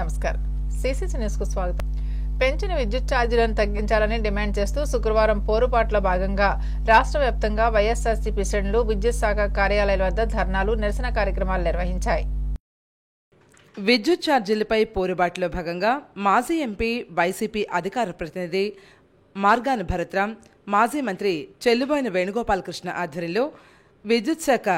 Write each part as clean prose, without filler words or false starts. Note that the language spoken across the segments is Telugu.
నమస్కారం. సిసిసి న్యూస్ కు స్వాగతం. పెంచిన విద్యుత్ ఛార్జీలను తగ్గించాలని డిమాండ్ చేస్తూ శుక్రవారం పోరుబాటులో భాగంగా రాష్ట్ర వ్యాప్తంగా వైఎస్ఆర్సీపీ శ్రేణులు విద్యుత్ శాఖ కార్యాలయాల వద్ద ధర్నాలు, నిరసన కార్యక్రమాలు నిర్వహించాయి. విద్యుత్ ఛార్జీలపై పోరుబాటులో భాగంగా మాజీ ఎంపీ, వైసీపీ అధికార ప్రతినిధి మార్గాన భరత్రామ్, మాజీ మంత్రి చెల్లుబోయిన వేణుగోపాలకృష్ణ ఆధ్వర్యంలో విద్యుత్ శాఖ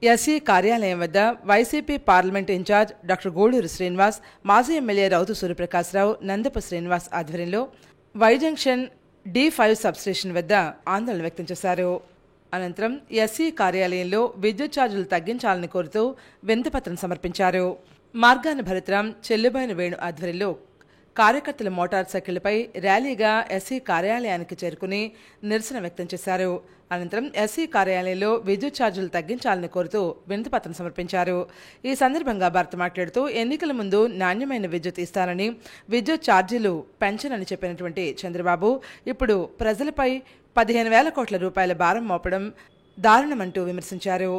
ఎస్ఈ కార్యాలయం వద్ద YCP parliament in-charge doctor Guduru Srinivas, మాజీ ఎమ్మెల్యే రౌతు సూర్యప్రకాశ్రావు, నందపు శ్రీనివాస్ ఆధ్వర్యంలో వై జంక్షన్ D5 సబ్స్టేషన్ వద్ద ఆందోళన వ్యక్తం చేశారు. అనంతరం ఎస్ఈ కార్యాలయంలో విద్యుత్ ఛార్జీలు తగ్గించాలని కోరుతూ వినతిపత్రం సమర్పించారు. మార్గాన భరత్రామ్, చెల్లుబోయిన వేణు ఆధ్వర్యంలో కార్యకర్తల మోటార్ సైకిళ్లపై ర్యాలీగా ఎస్ఈ కార్యాలయానికి చేరుకుని నిరసన వ్యక్తం చేశారు. అనంతరం ఎస్ఈ కార్యాలయంలో విద్యుత్ ఛార్జీలు తగ్గించాలని కోరుతూ వినతిపత్రం సమర్పించారు. ఈ సందర్భంగా భరత్ మాట్లాడుతూ ఎన్నికల ముందు నాణ్యమైన విద్యుత్ ఇస్తానని, విద్యుత్ ఛార్జీలు పెంచనని చెప్పినటువంటి చంద్రబాబు ఇప్పుడు ప్రజలపై 15,000 కోట్ల రూపాయల భారం మోపడం దారుణమంటూ విమర్శించారు.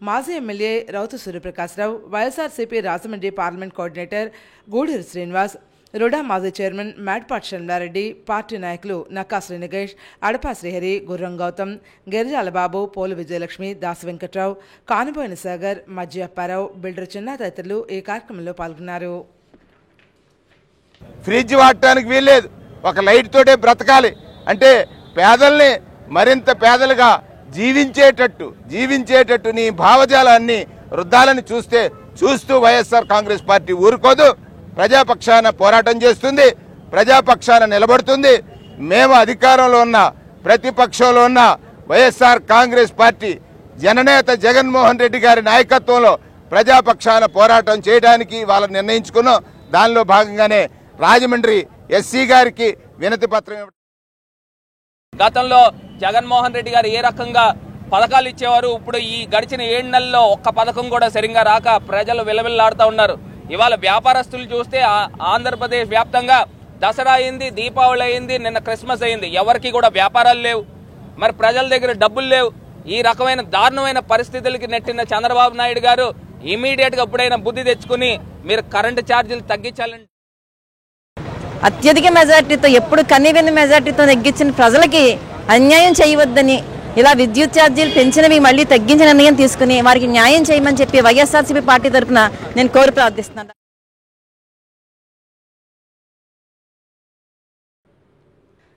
మాజీ ఎమ్మెల్యే రౌతు Suryaprakasharao, YSRCP Rajahmundry parliament coordinator Guduru Srinivas, RUDA మాజీ చైర్మన్ మేడ్పాటి షణ్మారెడ్డి, పార్టీ నాయకులు నక్కా శ్రీనిగేష్, అడపా శ్రీహరి, గుర్రం గౌతమ్, గిరిజాల బాబు, పోలు విజయలక్ష్మి, దాసు వెంకట్రావు, కానుబోయిన సాగర్, మజ్జి అప్పారావు, బిల్డర్ చిన్న తదితరులు ఈ కార్యక్రమంలో పాల్గొన్నారు. ఫ్రిడ్జ్ వాడటానికి వీల్లేదు, ఒక లైట్ తోటే బ్రతకాలి అంటే పేదల్ని మరింత పేదలుగా జీవించేటట్టు నీ భావజాలాన్ని వృద్ధాలని చూస్తూ వైఎస్ఆర్ కాంగ్రెస్ పార్టీ ఊరుకోదు. ప్రజాపక్షాన పోరాటం చేస్తుంది, ప్రజాపక్షాన నిలబడుతుంది. మేము అధికారంలో ఉన్న, ప్రతిపక్షంలో ఉన్న వైఎస్ఆర్ కాంగ్రెస్ పార్టీ జననేత జగన్మోహన్ రెడ్డి గారి నాయకత్వంలో ప్రజాపక్షాన పోరాటం చేయడానికి వాళ్ళు నిర్ణయించుకున్నాం. దానిలో భాగంగానే రాజమండ్రి ఎస్సీ గారికి వినతి పత్రం. గతంలో జగన్మోహన్ రెడ్డి గారు ఏ రకంగా పథకాలు ఇచ్చేవారు, ఇప్పుడు ఈ గడిచిన 7 నెలల్లో ఒక్క పథకం కూడా సరిగ్గా రాక ప్రజలు విలవిల్లాడుతూ ఉన్నారు. ఇవాళ వ్యాపారస్తులు చూస్తే ఆంధ్రప్రదేశ్ వ్యాప్తంగా దసరా అయింది, దీపావళి అయింది, నిన్న క్రిస్మస్ అయింది, ఎవరికి కూడా వ్యాపారాలు లేవు, మరి ప్రజల దగ్గర డబ్బులు లేవు. ఈ రకమైన దారుణమైన పరిస్థితులకి నెట్టిన చంద్రబాబు నాయుడు గారు ఇమీడియట్ గా ఎప్పుడైనా బుద్ధి తెచ్చుకుని మీరు కరెంటు ఛార్జీలు తగ్గించాలని, అత్యధిక మెజార్టీతో ఎప్పుడు కనీవిని మెజార్టీతో తగ్గించిన ప్రజలకి అన్యాయం చేయవద్దని, ఇలా విద్యుత్ ఛార్జీలు పెంచినవి మళ్ళీ తగ్గించిన నిర్ణయం తీసుకుని వారికి న్యాయం చేయమని చెప్పి వైఎస్ఆర్సీపీ పార్టీ తరఫున నేను కోరి ప్రార్థిస్తున్నాను.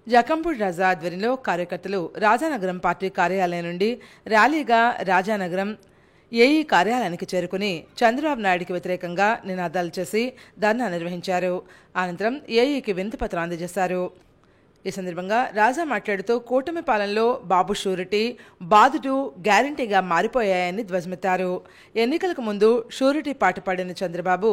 జకంపూడి రాజా ఆధ్వర్యంలో కార్యకర్తలు రాజానగరం పార్టీ కార్యాలయం నుండి ర్యాలీగా రాజానగరం ఏఈ కార్యాలయానికి చేరుకుని చంద్రబాబు నాయుడికి వ్యతిరేకంగా నినాదాలు చేసి ధర్నా నిర్వహించారు. అనంతరం ఏఈకి వినతిపత్రం అందజేశారు. ఈ సందర్భంగా రాజా మాట్లాడుతూ కూటమి పాలనలో బాబు షూరిటీ, బాధుడు గ్యారంటీగా మారిపోయాయని ధ్వజమెత్తారు. ఎన్నికలకు ముందు షూరిటీ పాట పాడిన చంద్రబాబు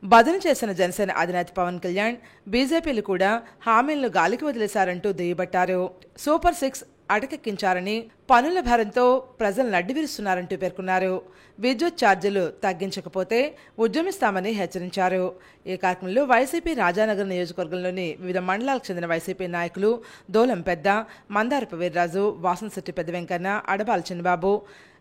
బదన చేసిన జనసేన అధినేత పవన్ కళ్యాణ్, బీజేపీలు కూడా హామీలను గాలికి వదిలేశారంటూ దుయ్యబట్టారు. సూపర్ 6 అటకెక్కించారని, పనుల భారంతో ప్రజలను అడ్డివిరుస్తున్నారంటూ పేర్కొన్నారు. విద్యుత్ ఛార్జీలు తగ్గించకపోతే ఉద్యమిస్తామని హెచ్చరించారు. ఈ కార్యక్రమంలో వైసీపీ రాజానగర్ నియోజకవర్గంలోని వివిధ మండలాలకు చెందిన వైసీపీ నాయకులు దోలం పెద్ద, మందారపు వీర్రాజు, వాసనశెట్టి పెద్ద వెంకన్న, అడబాల చిన్నబాబు,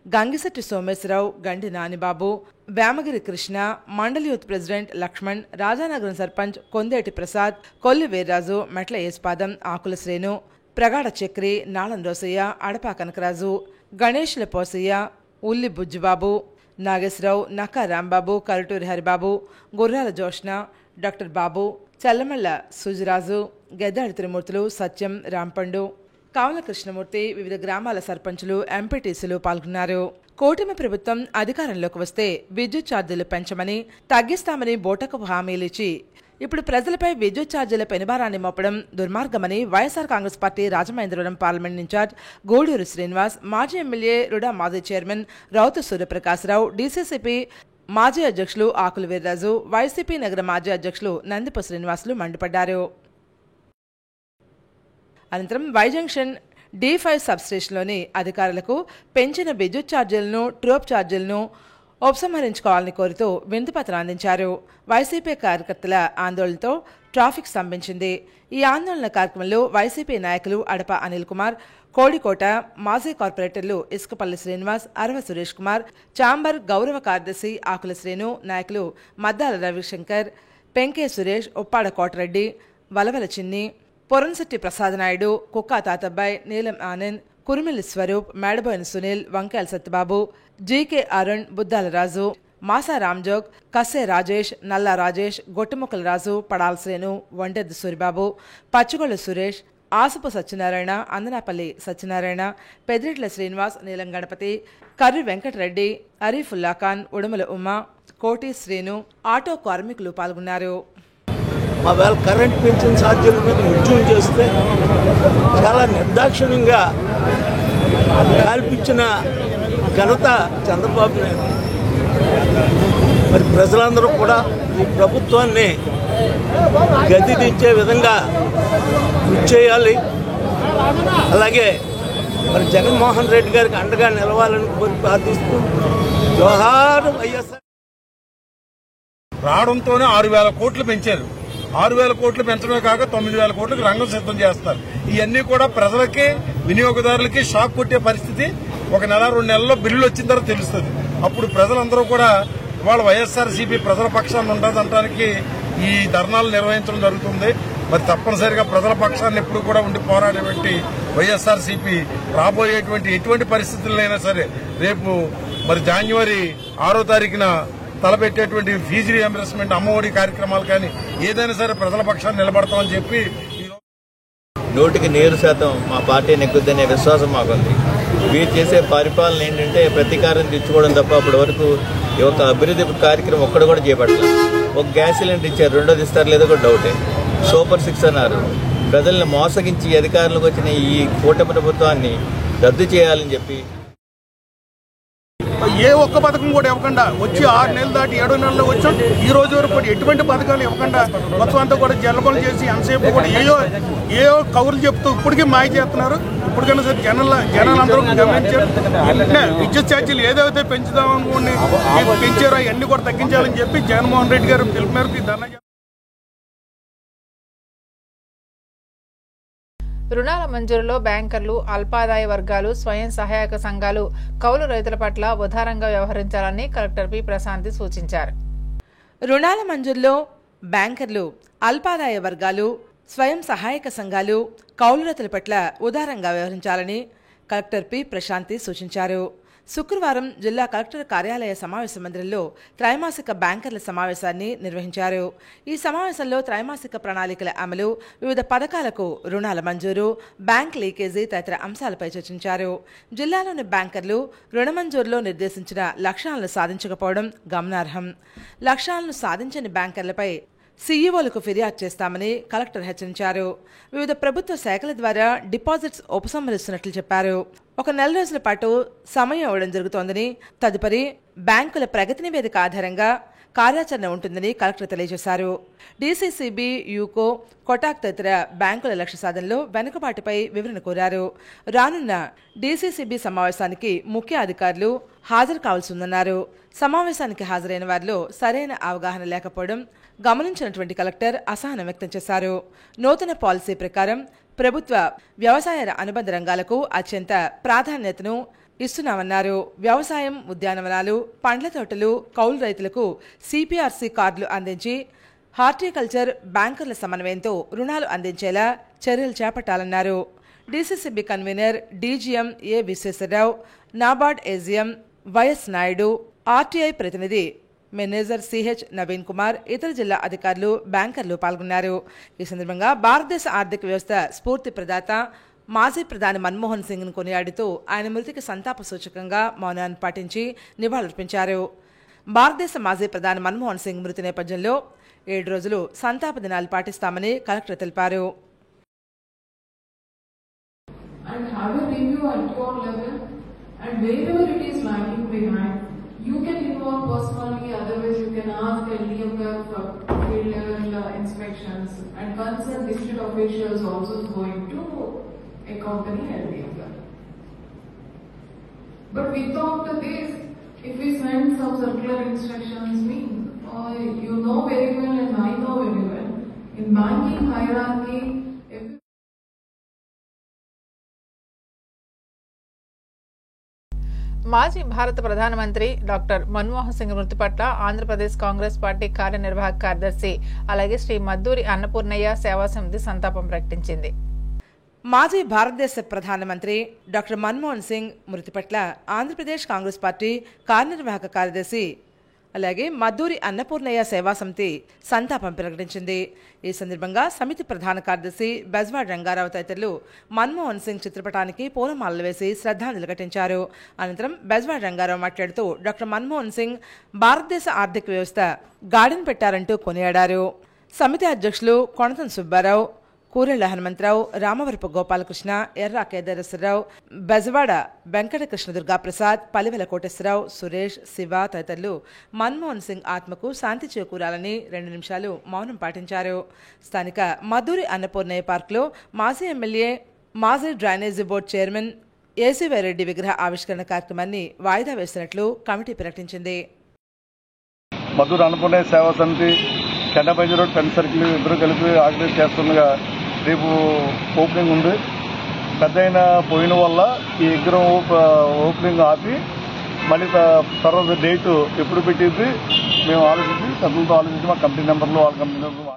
గంగిశెట్టి సోమేశ్వరరావు, గండి నానిబాబు, వేమగిరి కృష్ణ, మండలి యూత్ ప్రెసిడెంట్ లక్ష్మణ్, రాజానగరం సర్పంచ్ కొందేటి ప్రసాద్, కొల్లి వీర్రాజు, మెట్ల యేసుపాదం, ఆకుల శ్రేణు, ప్రగాఢ చక్రి, నాళం రోసయ్య, అడపా కనకరాజు, గణేష్ల పోసయ్య, ఉల్లి బుజ్జిబాబు, నాగేశ్వరరావు, నక్కా రాంబాబు, కరటూరి హరిబాబు, గుర్రాల జోష్న, డాక్టర్ బాబు, చల్లమల్ల సుజిరాజు, గెద్దాడి త్రిమూర్తులు, సత్యం, రాంపండు, కావల కృష్ణమూర్తి, వివిధ గ్రామాల సర్పంచులు, ఎంపీటీసీలు పాల్గొన్నారు. కూటమి ప్రభుత్వం అధికారంలోకి వస్తే విద్యుత్ ఛార్జీలు పెంచమని, తగ్గిస్తామని బోటకపు హామీలిచ్చి ఇప్పుడు ప్రజలపై విద్యుత్ ఛార్జీల పెనుభారాన్ని మోపడం దుర్మార్గమని YSR Congress party Rajamahendravaram parliament in-charge Guduru Srinivas, మాజీ ఎమ్మెల్యే రుడా మాజీ చైర్మన్ రౌతు సూర్యప్రకాశ్రావు, డీసీసీపీ మాజీ అధ్యక్షులు ఆకుల వీర్రాజు, వైసీపీ నగర మాజీ అధ్యక్షులు నందిపు శ్రీనివాసులు మండిపడ్డారు. అనంతరం వై జంక్షన్ D5 సబ్స్టేషన్లోని అధికారులకు పెంచిన విద్యుత్ ఛార్జీలను, ట్రూప్ ఛార్జీలను ఉపసంహరించుకోవాలని కోరుతూ వినతిపత్రం అందించారు. వైసీపీ కార్యకర్తల ఆందోళనతో ట్రాఫిక్ స్తంభించింది. ఈ ఆందోళన కార్యక్రమంలో వైసీపీ నాయకులు అడప అనిల్ కుమార్, కోడికోట మాజీ కార్పొరేటర్లు ఇసుకపల్లి శ్రీనివాస్, అరవ సురేష్ కుమార్, చాంబర్ గౌరవ కార్యదర్శి ఆకుల శ్రేణు, నాయకులు మద్దాల రవిశంకర్, పెంకే సురేష్, ఉప్పాడ కోటరెడ్డి, వలవల చిన్ని, పొరంశెట్టి ప్రసాద్ నాయుడు, కుక్కా తాతబ్బాయ్, నీలం ఆనంద్, కురుమిల్లి స్వరూప్, మేడబోయిన సునీల్, వంకాయల సత్యబాబు, జీకే అరుణ్, బుద్దాల రాజు, మాసా రామ్జోగ్, కస్సే రాజేష్, నల్లా రాజేష్, గొట్టుముక్కల రాజు, పడాల శ్రేణు, వంటెద్దు సూరిబాబు, పచ్చిగొళ్ళ సురేష్, ఆసుపు సత్యనారాయణ, అందనాపల్లి సత్యనారాయణ, పెద్దిరెడ్ల శ్రీనివాస్, నీలం గణపతి, కర్రి వెంకటరెడ్డి, అరీఫుల్లా ఖాన్, ఉడుమల ఉమా, కోటి శ్రీను, ఆటో కార్మికులు పాల్గొన్నారు. మా వేళ కరెంట్ పెన్షన్ ఛార్జీల మీద ఉద్యమం చేస్తే చాలా నిర్దాక్షిణ్యంగా కల్పించిన ఘనత చంద్రబాబు నాయుడు. మరి ప్రజలందరూ కూడా ఈ ప్రభుత్వాన్ని గది దించే విధంగా కృషి చేయాలి. అలాగే మరి జగన్మోహన్ రెడ్డి గారికి అండగా నిలవాలని కోరి ప్రార్థిస్తూ జోహార్ వైఎస్ఆర్. రావడంతోనే 6,000 కోట్లు పెంచారు. 6,000 కోట్లు పెంచడమే కాక 9,000 కోట్లకు రంగం సిద్ధం చేస్తారు. ఇవన్నీ కూడా ప్రజలకి, వినియోగదారులకి షాక్ కొట్టే పరిస్థితి ఒక నెల 2 నెలల్లో బిల్లులు వచ్చిన తర్వాత తెలుస్తుంది. అప్పుడు ప్రజలందరూ కూడా ఇవాళ వైఎస్ఆర్సీపీ ప్రజల పక్షాన్ని ఉండడానికి ఈ ధర్నాలు నిర్వహించడం జరుగుతుంది. మరి తప్పనిసరిగా ప్రజల పక్షాన్ని ఎప్పుడు కూడా ఉండి పోరాడేటువంటి వైఎస్ఆర్సీపీ రాబోయేటువంటి ఎటువంటి పరిస్థితులైనా సరే రేపు మరి జనవరి 6వ తారీఖున తలపెట్టేటువంటి ఫీజు రీఎంబర్స్మెంట్, అమ్మఒడి కార్యక్రమాలు కానీ ఏదైనా సరే ప్రజల పక్షాన్ని నిలబడతామని చెప్పి 100% మా పార్టీ నెగ్గుద్దనే విశ్వాసం మాకుంది. వీరు చేసే పరిపాలన ఏంటంటే ప్రతీకారం తెచ్చుకోవడం తప్ప అప్పటి వరకు ఈ యొక్క అభివృద్ధి కార్యక్రమం ఒక్కడు కూడా చేపట్టాలి. ఒక గ్యాస్ సిలిండర్ ఇచ్చారు, రెండోది ఇస్తారు లేదో కూడా డౌటే. సూపర్ 6 అన్నారు. ప్రజల్ని మోసగించి అధికారంలోకి వచ్చిన ఈ కూటమి ప్రభుత్వాన్ని రద్దు చేయాలని చెప్పి ఏ ఒక్క పథకం కూడా ఇవ్వకుండా వచ్చి 6 నెలలు దాటి 7 నెలలు వచ్చాం. ఈ రోజు వరకు కూడా ఎటువంటి పథకాలు ఇవ్వకుండా మొత్తం అంతా కూడా జల్లబలు చేసి ఎంతసేపు కూడా ఏయో కౌరులు చెప్తూ ఇప్పటికీ మాయ చేస్తున్నారు. ఇప్పటికైనా సరే జనాలందరూ గమనించారు. వెంటనే విద్యుత్ ఛార్జీలు ఏదైతే పెంచుదామనుకోండి పెంచారో అవన్నీ కూడా తగ్గించాలని చెప్పి జగన్మోహన్ రెడ్డి గారు పిలుపు మేరకు ధర్నా. రుణాల మంజూరులో బ్యాంకర్లు, అల్పాదాయ వర్గాలు, స్వయం సహాయక సంఘాలు, కౌలు రైతుల పట్ల ఉదారంగా వ్యవహరించాలని కలెక్టర్ పి ప్రశాంతి సూచించారు. రుణాల మంజూరులో బ్యాంకర్లు, అల్పాదాయ వర్గాలు, స్వయం సహాయక సంఘాలు, కౌలు రైతుల పట్ల ఉదారంగా వ్యవహరించాలని కలెక్టర్ పి ప్రశాంతి సూచించారు. శుక్రవారం జిల్లా కలెక్టర్ కార్యాలయ సమావేశ మందిరంలో త్రైమాసిక బ్యాంకర్ల సమావేశాన్ని నిర్వహించారు. ఈ సమావేశంలో త్రైమాసిక ప్రణాళికల అమలు, వివిధ పథకాలకు రుణాల మంజూరు, బ్యాంక్ లీకేజీ తదితర అంశాలపై చర్చించారు. జిల్లాలోని బ్యాంకర్లు రుణ మంజూరులో నిర్దేశించిన లక్ష్యాలను సాధించకపోవడం గమనార్హం. లక్ష్యాలను సాధించని బ్యాంకర్లపై సీఈఓలకు ఫిర్యాదు చేస్తామని కలెక్టర్ హెచ్చరించారు. వివిధ ప్రభుత్వ శాఖల ద్వారా డిపాజిట్స్ ఉపసంహరిస్తున్నట్లు చెప్పారు. 1 నెల రోజుల పాటు సమయం ఇవ్వడం జరుగుతోందని, తదుపరి బ్యాంకుల ప్రగతి నివేదిక ఆధారంగా కార్యాచరణ ఉంటుందని కలెక్టర్ తెలియజేశారు. డీసీసీబీ, యూకో, కొటాక్ తదితర బ్యాంకుల లక్ష్య సాధనలో వెనుకబాటుపై వివరణ కోరారు. రానున్న డీసీసీబీ సమావేశానికి ముఖ్య అధికారులు హాజరు కావాల్సిందన్నారు. సమావేశానికి హాజరైన వారిలో సరైన అవగాహన లేకపోవడం గమనించినటువంటి కలెక్టర్ అసహనం వ్యక్తం చేశారు. నూతన పాలసీ ప్రకారం ప్రభుత్వ వ్యవసాయ అనుబంధ రంగాలకు అత్యంత ప్రాధాన్యతను ఇస్తున్నామన్నారు. వ్యవసాయం, ఉద్యానవనాలు, పండ్ల తోటలు, కౌలు రైతులకు సిపిఆర్సి కార్డులు అందించి హార్టికల్చర్ బ్యాంకర్ల సమన్వయంతో రుణాలు అందించేలా చర్యలు చేపట్టాలన్నారు. DCCB convener DGM A Visweswararao, NABARD AGM YS Naidu, RTI ప్రతినిధి మేనేజర్ సిహెచ్ నవీన్ కుమార్, ఇతర జిల్లా అధికారులు, బ్యాంకర్లు పాల్గొన్నారు. ఈ సందర్భంగా భారతదేశ ఆర్థిక వ్యవస్థ స్ఫూర్తి ప్రదాత మాజీ ప్రధాని మన్మోహన్ సింగ్ను కొనియాడుతూ ఆయన మృతికి సంతాప సూచకంగా మౌనాన్ని పాటించి నివాళులర్పించారు. భారతదేశ మాజీ ప్రధాని మన్మోహన్ సింగ్ మృతి నేపథ్యంలో 7 రోజులు సంతాప దినాలు పాటిస్తామని కలెక్టర్ తెలిపారు. You can involve personally, otherwise you can ask LDM for field level inspections, and concerned district officials also is going to accompany LDM. But without this, if we send some circular instructions, you know very well and I know very well, in banking hierarchy, మాజీ భారత ప్రధానమంత్రి డాక్టర్ మన్మోహన్ సింగ్ మృతి పట్ల ఆంధ్రప్రదేశ్ కాంగ్రెస్ పార్టీ కార్యనిర్వాహక కార్యదర్శి అలాగే శ్రీ మద్దూరి అన్నపూర్ణయ్య సేవా సమితి సంతాపం ప్రకటించింది. మాజీ భారతదేశ ప్రధానమంత్రి డాక్టర్ మన్మోహన్ సింగ్ మృతి పట్ల ఆంధ్రప్రదేశ్ కాంగ్రెస్ పార్టీ కార్యనిర్వాహక కార్యదర్శి అలాగే మద్దూరి అన్నపూర్ణయ్య సేవా సమితి సంతాపం ప్రకటించింది. ఈ సందర్భంగా సమితి ప్రధాన కార్యదర్శి బెజవాడ రంగారావు తదితరులు మన్మోహన్ సింగ్ చిత్రపటానికి పూలమాలలు వేసి శ్రద్ధాంజలి ఘటించారు. అనంతరం బెజవాడ రంగారావు మాట్లాడుతూ డాక్టర్ మన్మోహన్ సింగ్ భారతదేశ ఆర్థిక వ్యవస్థ గాడిన పెట్టారంటూ కొనియాడారు. సమితి అధ్యక్షులు కొణతం సుబ్బారావు, కూరెళ్ల హనుమంతరావు, రామవరపు గోపాలకృష్ణ, ఎర్ర కేదారేశ్వరరావు, బెజవాడ వెంకట కృష్ణదుర్గా ప్రసాద్, పలివెల కోటేశ్వరరావు, సురేష్, శివ తదితరులు మన్మోహన్ సింగ్ ఆత్మకు శాంతి చేకూరాలని 2 నిమిషాలు మౌనం పాటించారు. స్థానిక మద్దూరి అన్నపూర్ణయ్య పార్కులో మాజీ ఎమ్మెల్యే, మాజీ డ్రైనేజీ బోర్డు చైర్మన్ ఏసీవైరెడ్డి విగ్రహ ఆవిష్కరణ కార్యక్రమాన్ని వాయిదా వేసినట్లు కమిటీ ప్రకటించింది. మద్దూరి అన్నపూర్ణయ్య సేవా సమితి చెండపైజీ రోడ్ పెన్ సర్కిల్ ఇద్దరు కలిపి ఆర్గనైజ్ చేస్తుండగా రేపు ఓపెనింగ్ ఉంది. పెద్ద అయిన పోయిన వల్ల ఈ విగ్రహం ఓపెనింగ్ ఆపి మళ్ళీ తర్వాత డేట్ ఎప్పుడు పెట్టింది మేము ఆలోచించి సభ్యులతో ఆలోచించి మా కమిటీ నెంబర్లు వాళ్ళ కమిటీ నెంబర్లు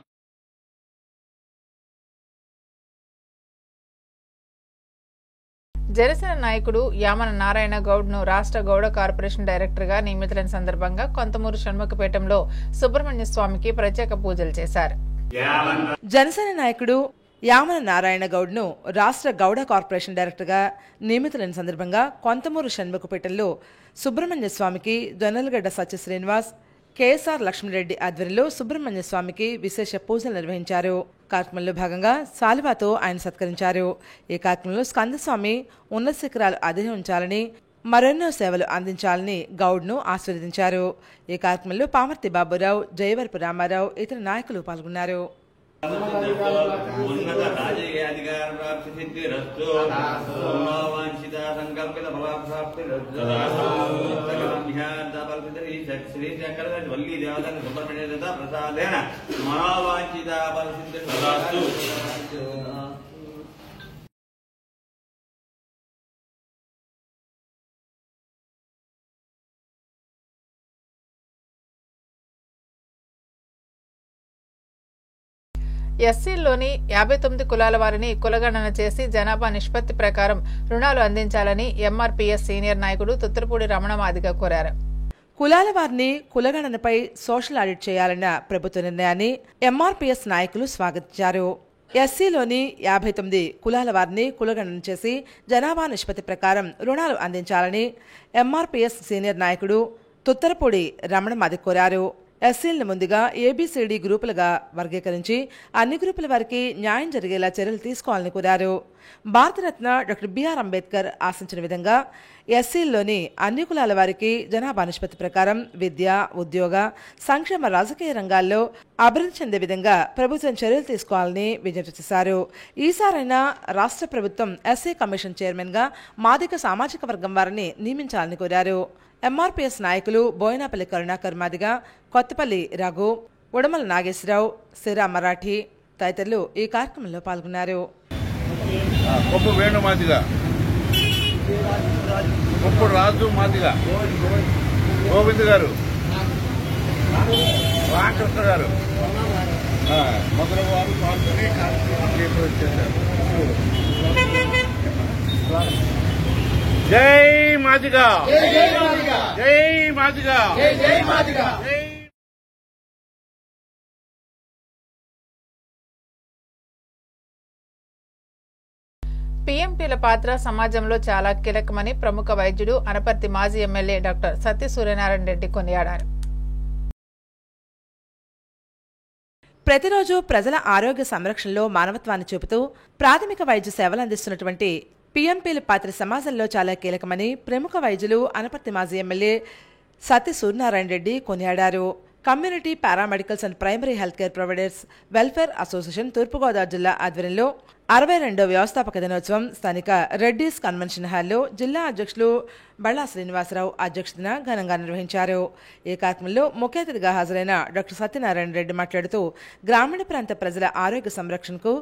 జనసేన నాయకుడు యామన నారాయణ గౌడ్ను రాష్ట్ర గౌడ కార్పొరేషన్ డైరెక్టర్గా నియమితులైన సందర్భంగా కొంతమూరు షణ్ముఖపేటంలో సుబ్రహ్మణ్య స్వామికి ప్రత్యేక పూజలు చేశారు. జనసేన నాయకుడు యామన నారాయణ గౌడ్ను రాష్ట్ర గౌడ కార్పొరేషన్ డైరెక్టర్గా నియమితులైన సందర్భంగా కొంతమూరు షణ్ముఖపేటంలో సుబ్రహ్మణ్య స్వామికి దొన్నలగడ్డ సత్య శ్రీనివాస్, కేఎస్ఆర్ లక్ష్మణరెడ్డి ఆధ్వర్యంలో సుబ్రహ్మణ్య స్వామికి విశేష పూజలు నిర్వహించారు. కార్యక్రమంలో భాగంగా సాలువాతో ఆయన సత్కరించారు. ఈ కార్యక్రమంలో స్కందస్వామి ఉన్నత శిఖరాలు అధిరోహించాలని, మరెన్నో సేవలు అందించాలని గౌడ్ను ఆశీర్వదించారు. ఈ కార్యక్రమంలో పామర్తి బాబురావు, జయవరపు రామారావు ఇతర నాయకులు పాల్గొన్నారు. ఉన్నత రాజకీయ అధికార ప్రాప్తి సిద్ధిరస్తు వాంఛిత సంకల్పిత ఫలాప్రాప్తిరస్తు శ్రీ శంకర వల్లి దేవత సుబ్రహ్మణ్య దత్త ప్రసాదేన మనోవాంఛిత ఫలసిద్ధిరస్తు. ఎస్సీల్లోని 59 కులాల వారిని కులగణన చేసి జనాభా నిష్పత్తి ప్రకారం రుణాలు అందించాలని ఎంఆర్పీఎస్ సీనియర్ నాయకుడు తుత్తరపూడి రమణ మాదిగ కోరారు. కులాల వారిని కులగణనపై సోషల్ ఆడిట్ చేయాలన్న ప్రభుత్వ నిర్ణయాన్ని ఎంఆర్పీఎస్ నాయకులు స్వాగతించారు. ఎస్సీలోని 59 కులాల వారిని కులగణన చేసి జనాభా నిష్పత్తి ప్రకారం రుణాలు అందించాలని ఎంఆర్పీఎస్ సీనియర్ నాయకుడు తుత్తరపూడి రమణ మాదిగ కోరారు. ఎస్సీలను ముందుగా ఏబీసీడీ గ్రూపులుగా వర్గీకరించి అన్ని గ్రూపుల వారికి న్యాయం జరిగేలా చర్యలు తీసుకోవాలని కోరారు. భారతరత్న డాక్టర్ బిఆర్ అంబేద్కర్ ఆశించిన విధంగా ఎస్సీల్లోని అన్ని కులాల వారికి జనాభా నిష్పత్తి ప్రకారం విద్య, ఉద్యోగ, సంక్షేమ రాజకీయ రంగాల్లో అభివృద్ధి చెందే విధంగా ప్రభుత్వం చర్యలు తీసుకోవాలని విజ్ఞప్తి చేశారు. ఈసారైనా రాష్ట్ర ప్రభుత్వం ఎస్సీ కమిషన్ చైర్మన్గా మాదిగ సామాజిక వర్గం వారిని నియమించాలని కోరారు. ఎంఆర్పీఎస్ నాయకులు బోయినపల్లి కరుణాకర్ మాదిగ, కొత్తపల్లి రఘు, ఉడమల నాగేశ్వరరావు, సిరా మరాఠీ తదితరులు ఈ కార్యక్రమంలో పాల్గొన్నారు. కొప్పు వేణు మాదిగ, కొప్పు రాజు మాదిగ, గోవింద్ గారు, రామకృష్ణ గారు మొదలు వారు పాల్గొని కార్యక్రమం వచ్చేసారు. జై మాదిగ, జై మాదిగ, జై మాదిగ. పీఎంపీల పాత్ర సమాజంలో చాలా కీలకమని ప్రముఖ వైద్యుడు, అనపర్తి మాజీ ఎమ్మెల్యే డాక్టర్ సత్య సూర్యనారాయణ రెడ్డి కొనియాడారు. ప్రతిరోజు ప్రజల ఆరోగ్య సంరక్షణలో మానవత్వాన్ని చూపుతూ ప్రాథమిక వైద్య సేవలు అందిస్తున్నటువంటి పీఎంపీల పాత్ర సమాజంలో చాలా కీలకమని ప్రముఖ వైద్యులు, అనపర్తి మాజీ ఎమ్మెల్యే సత్య సూర్యనారాయణ రెడ్డి కొనియాడారు. Community paramedicals and primary health care providers welfare association Thurpugodavari జిల్లా ఆధ్వర్యంలో 62వ వ్యవస్థాపక దినోత్సవం స్థానిక రెడ్డీస్ కన్వెన్షన్ హాల్లో జిల్లా అధ్యక్షులు బళ్ళా శ్రీనివాసరావు అధ్యక్షతన ఘనంగా నిర్వహించారు. ఈ కార్యక్రమంలో ముఖ్య అతిథిగా హాజరైన డాక్టర్ సత్యనారాయణ రెడ్డి మాట్లాడుతూ గ్రామీణ ప్రాంత ప్రజల ఆరోగ్య సంరక్షణకు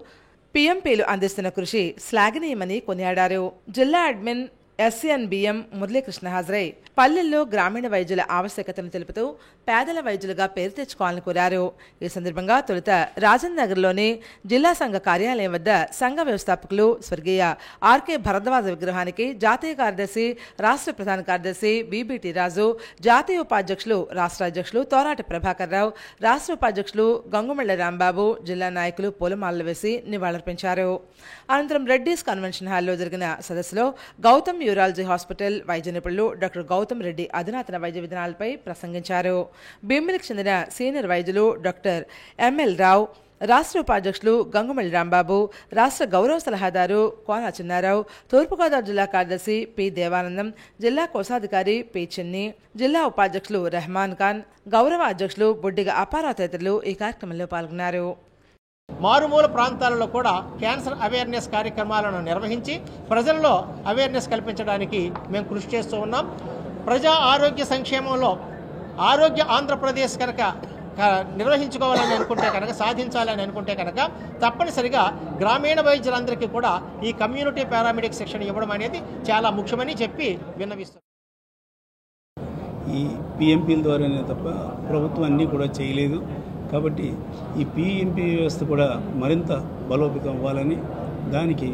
పీఎంపీలు అందిస్తున్న కృషి శ్లాఘనీయమని కొనియాడారు. జిల్లా అడ్మిన్ ఎస్సీఎన్బిఎం మురళీకృష్ణ హాజరై పల్లెల్లో గ్రామీణ వైద్యుల ఆవశ్యకతను తెలుపుతూ పేదల వైద్యులుగా పేరు తెచ్చుకోవాలని కోరారు. ఈ సందర్భంగా తొలుత రాజన్ నగర్లోని జిల్లా సంఘ కార్యాలయం వద్ద సంఘ వ్యవస్థాపకులు స్వర్గీయ ఆర్కే భరద్వాజ విగ్రహానికి జాతీయ కార్యదర్శి, రాష్ట్ర ప్రధాన కార్యదర్శి బీబీటీ రాజు, జాతీయ ఉపాధ్యక్షులు, రాష్ట్ర అధ్యక్షులు తోరాటి ప్రభాకర్ రావు, రాష్ట్ర ఉపాధ్యక్షులు గంగుమళ్ళ రాంబాబు, జిల్లా నాయకులు పూలమాలలు వేసి నివాళులర్పించారు. అనంతరం రెడ్డీస్ కన్వెన్షన్ హాల్లో జరిగిన సదస్సులో గౌతమ్ యూరాలజీ హాస్పిటల్ వైద్య నిపుణులు డాక్టర్ గౌతమ్ రెడ్డి అధునాతన వైద్య విధానాలపై ప్రసంగించారు. భీమిలికి చెందిన సీనియర్ వైద్యులు డాక్టర్ ఎంఎల్ రావు, రాష్ట్ర ఉపాధ్యక్షులు గంగుమల్లి రాంబాబు, రాష్ట్ర గౌరవ సలహాదారు కోన చిన్నారావు, తూర్పుగోదావరి జిల్లా కార్యదర్శి పి దేవానందం, జిల్లా కోశాధికారి పి చిన్ని, జిల్లా ఉపాధ్యక్షులు రెహమాన్ ఖాన్, గౌరవ అధ్యక్షులు బొడ్డిగ అప్పారావు తదితరులు ఈ కార్యక్రమంలో పాల్గొన్నారు. మారుమూల ప్రాంతాలలో కూడా క్యాన్సర్ అవేర్నెస్ కార్యక్రమాలను నిర్వహించి ప్రజల్లో అవేర్నెస్ కల్పించడానికి మేము కృషి చేస్తూ ఉన్నాం. ప్రజా ఆరోగ్య సంక్షేమంలో ఆరోగ్య ఆంధ్రప్రదేశ్ కనుక నిర్వహించుకోవాలని అనుకుంటే కనుక, సాధించాలని అనుకుంటే కనుక తప్పనిసరిగా గ్రామీణ వైద్యులందరికీ కూడా ఈ కమ్యూనిటీ పారామెడిక్ శిక్షణ ఇవ్వడం అనేది చాలా ముఖ్యమని చెప్పి విన్నవిస్తాం. ఈ పిఎంపీల ద్వారానే తప్ప ప్రభుత్వం అన్నీ కూడా చేయలేదు. కాబట్టి ఈ పిఎంపీ వ్యవస్థ కూడా మరింత బలోపేతం అవ్వాలని, దానికి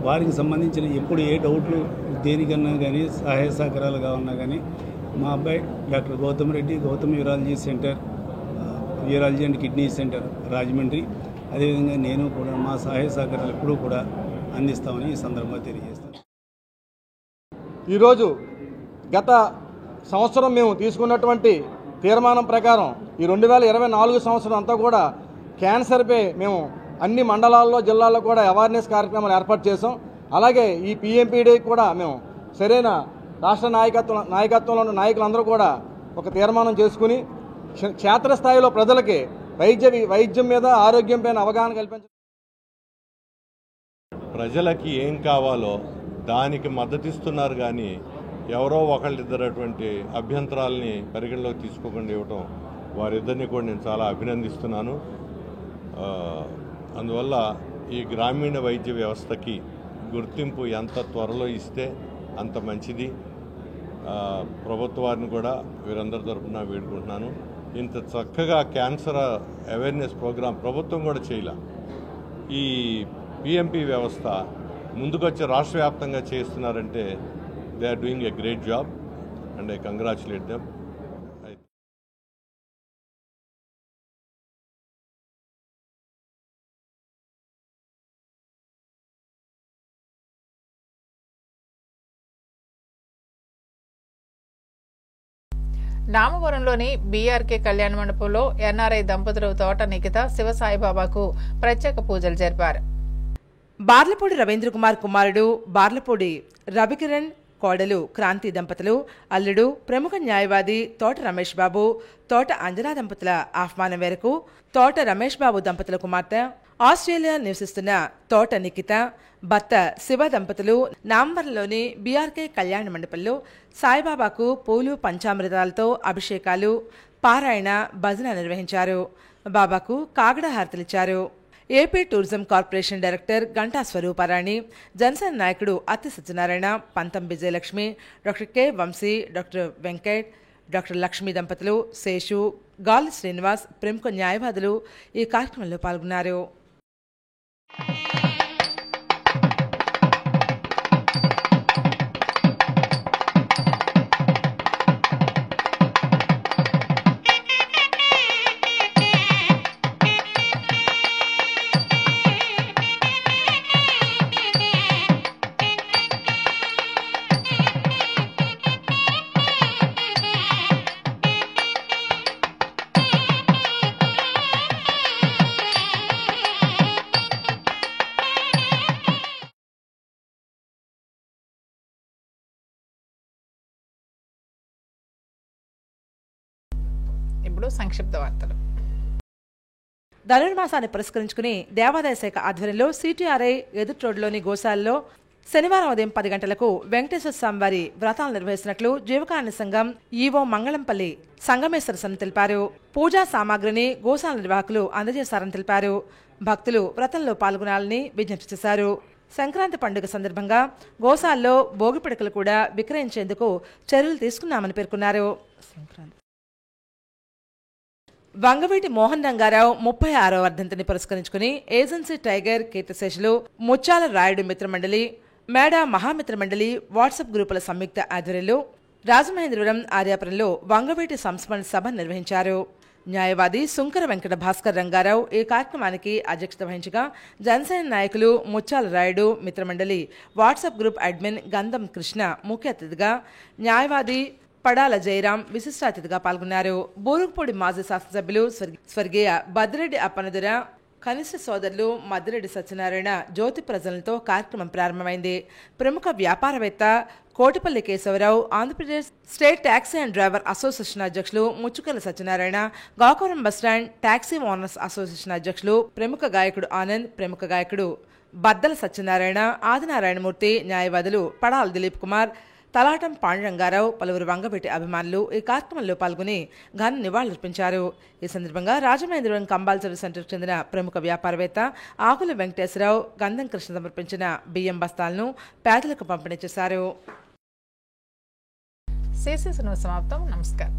వారికి సంబంధించిన ఎప్పుడు ఏ డౌట్లు దేనికన్నా కానీ సహాయ సహకారాలు కావాలన్నా కానీ మా అబ్బాయి doctor Goutham Reddy, Goutham urology centre, urology and kidney centre Rajahmundry, అదేవిధంగా నేను కూడా మా సహాయ సహకారాలు ఎప్పుడూ కూడా అందిస్తామని ఈ సందర్భంగా తెలియజేస్తాను. ఈరోజు గత సంవత్సరం మేము తీసుకున్నటువంటి తీర్మానం ప్రకారం ఈ 2024 సంవత్సరం అంతా కూడా క్యాన్సర్పై మేము అన్ని మండలాల్లో, జిల్లాల్లో కూడా అవేర్నెస్ కార్యక్రమాలు ఏర్పాటు చేసాం. అలాగే ఈ పిఎంపీడీ కూడా మేము సరైన రాష్ట్ర నాయకత్వంలో ఉన్న నాయకులందరూ కూడా ఒక తీర్మానం చేసుకుని క్షేత్రస్థాయిలో ప్రజలకి వైద్యం మీద, ఆరోగ్యం పైన అవగాహన కల్పించడం, ప్రజలకి ఏం కావాలో దానికి మద్దతిస్తున్నారు. కానీ ఎవరో ఒకళ్ళిద్దరటువంటి అభ్యంతరాలని పరిగణలోకి తీసుకోకుండా ఇవ్వటం వారిద్దరిని కూడా నేను చాలా అభినందిస్తున్నాను. అందువల్ల ఈ గ్రామీణ వైద్య వ్యవస్థకి గుర్తింపు ఎంత త్వరలో ఇస్తే అంత మంచిది. ప్రభుత్వాన్ని కూడా వీరందరి తరఫున వేడుకుంటున్నాను. ఇంత చక్కగా క్యాన్సర్ అవేర్నెస్ ప్రోగ్రాం ప్రభుత్వం కూడా చేయలే. ఈ పిఎంపీ వ్యవస్థ ముందుకొచ్చి రాష్ట్ర వ్యాప్తంగా చేస్తున్నారంటే they are doing a great job and I congratulate them. నామవరంలోని బీఆర్కే కళ్యాణ మండపంలో ఎన్ఆర్ఐ దంపతులు తోట నిఖిత, శివసాయిబాబాకు ప్రత్యేక పూజలు జరిపారు. బార్లపూడి రవీంద్ర కుమార్ కుమారుడు బార్లపూడి రవికిరణ్, కోడలు క్రాంతి దంపతులు, అల్లుడు ప్రముఖ న్యాయవాది తోట రమేష్ బాబు, తోట అంజనా దంపతుల ఆహ్వానం మేరకు తోట రమేష్ బాబు దంపతుల కుమార్తె, ఆస్ట్రేలియా నివసిస్తున్న తోట నిఖిత, భర్త శివ దంపతులు నాంబర్లోని బీఆర్కే కళ్యాణ మండపంలో సాయిబాబాకు పూలు, పంచామృతాలతో అభిషేకాలు, పారాయణ, భజన నిర్వహించారు. బాబాకు కాగడ హారతలిచ్చారు. AP tourism corporation director Ganta Swaruparani, Janasena నాయకుడు Atti Satyanarayana, Pantham Vijayalakshmi, doctor K Vamsi, doctor Venkat, doctor Lakshmi దంపతులు, శేషు, గాలి శ్రీనివాస్, ప్రముఖ న్యాయవాదులు ఈ కార్యక్రమంలో పాల్గొన్నారు. ఇప్పుడు సంక్షిప్త వార్తలు. ధనుర్మాసాన్ని పురస్కరించుకుని దేవాదాయ శాఖ ఆధ్వర్యంలో సిటీఆర్ఐ ఎదుట్రోడ్లోని గోశాలలో శనివారం ఉదయం 10 గంటలకు వెంకటేశ్వర స్వామివారి వ్రతాలు నిర్వహిస్తున్నట్లు జీవకారుణ్య సంఘం ఈవో మంగళంపల్లి సంగమేశ్వర తెలిపారు. పూజా సామాగ్రిని గోశాల నిర్వాహకులు అందజేశారని తెలిపారు. భక్తులు వ్రతంలో పాల్గొనాలని విజ్ఞప్తి చేశారు. సంక్రాంతి పండుగ సందర్భంగా గోశాల్లో భోగి పిడకలు కూడా విక్రయించేందుకు చర్యలు తీసుకున్నామని పేర్కొన్నారు. వంగవీటి మోహన్ రంగారావు 36వ వర్ధంతిని పురస్కరించుకుని ఏజెన్సీ టైగర్ కీర్తిశేషులు ముత్యాల రాయుడు మిత్రమండలి, మేడా మహామిత్రమండలి వాట్సాప్ గ్రూపుల సంయుక్త ఆధ్వర్యంలో రాజమహేంద్రవరం ఆర్యాపురంలో వంగవీటి సంస్మరణ సభ నిర్వహించారు. న్యాయవాది సుంకర వెంకట భాస్కర్ రంగారావు ఈ కార్యక్రమానికి అధ్యక్షత వహించగా జనసేన నాయకులు ముత్యాల రాయుడు మిత్రమండలి వాట్సాప్ గ్రూప్ అడ్మిన్ గంధం కృష్ణ ముఖ్య అతిథిగా, న్యాయవాది పడాల జయరాం విశిష్ట అతిథిగా పాల్గొన్నారు. బూరుగుపూడి మాజీ శాసనసభ్యులు స్వర్గీయ బద్దిరెడ్డి అప్పనదుర, కనిష్ట సోదరులు మద్దిరెడ్డి సత్యనారాయణ జ్యోతి ప్రజలతో కార్యక్రమం ప్రారంభమైంది. ప్రముఖ వ్యాపారవేత్త Kotipalli Kesavarao, Andhra Pradesh state taxi and driver association అధ్యక్షులు Muchchukala Satyanarayana, Gokavaram bus stand taxi owners association అధ్యక్షులు ప్రముఖ గాయకుడు ఆనంద్, ప్రముఖ గాయకుడు బద్దల సత్యనారాయణ, ఆదినారాయణమూర్తి, న్యాయవాదులు పడాల దిలీప్ కుమార్, తలాటం పాండురంగారావు, పలువురు వంగవీటి అభిమానులు ఈ కార్యక్రమంలో పాల్గొని ఘన నివాళులర్పించారు. ఈ సందర్భంగా రాజమహేంద్రవరం కంబాల్ సర్వీస్ సెంటర్కు చెందిన ప్రముఖ వ్యాపారవేత్త ఆకుల వెంకటేశ్వరరావు, గంధం కృష్ణ సమర్పించిన బియ్యం బస్తాలను పేదలకు పంపిణీ చేశారు. సమాప్తం. నమస్కారం.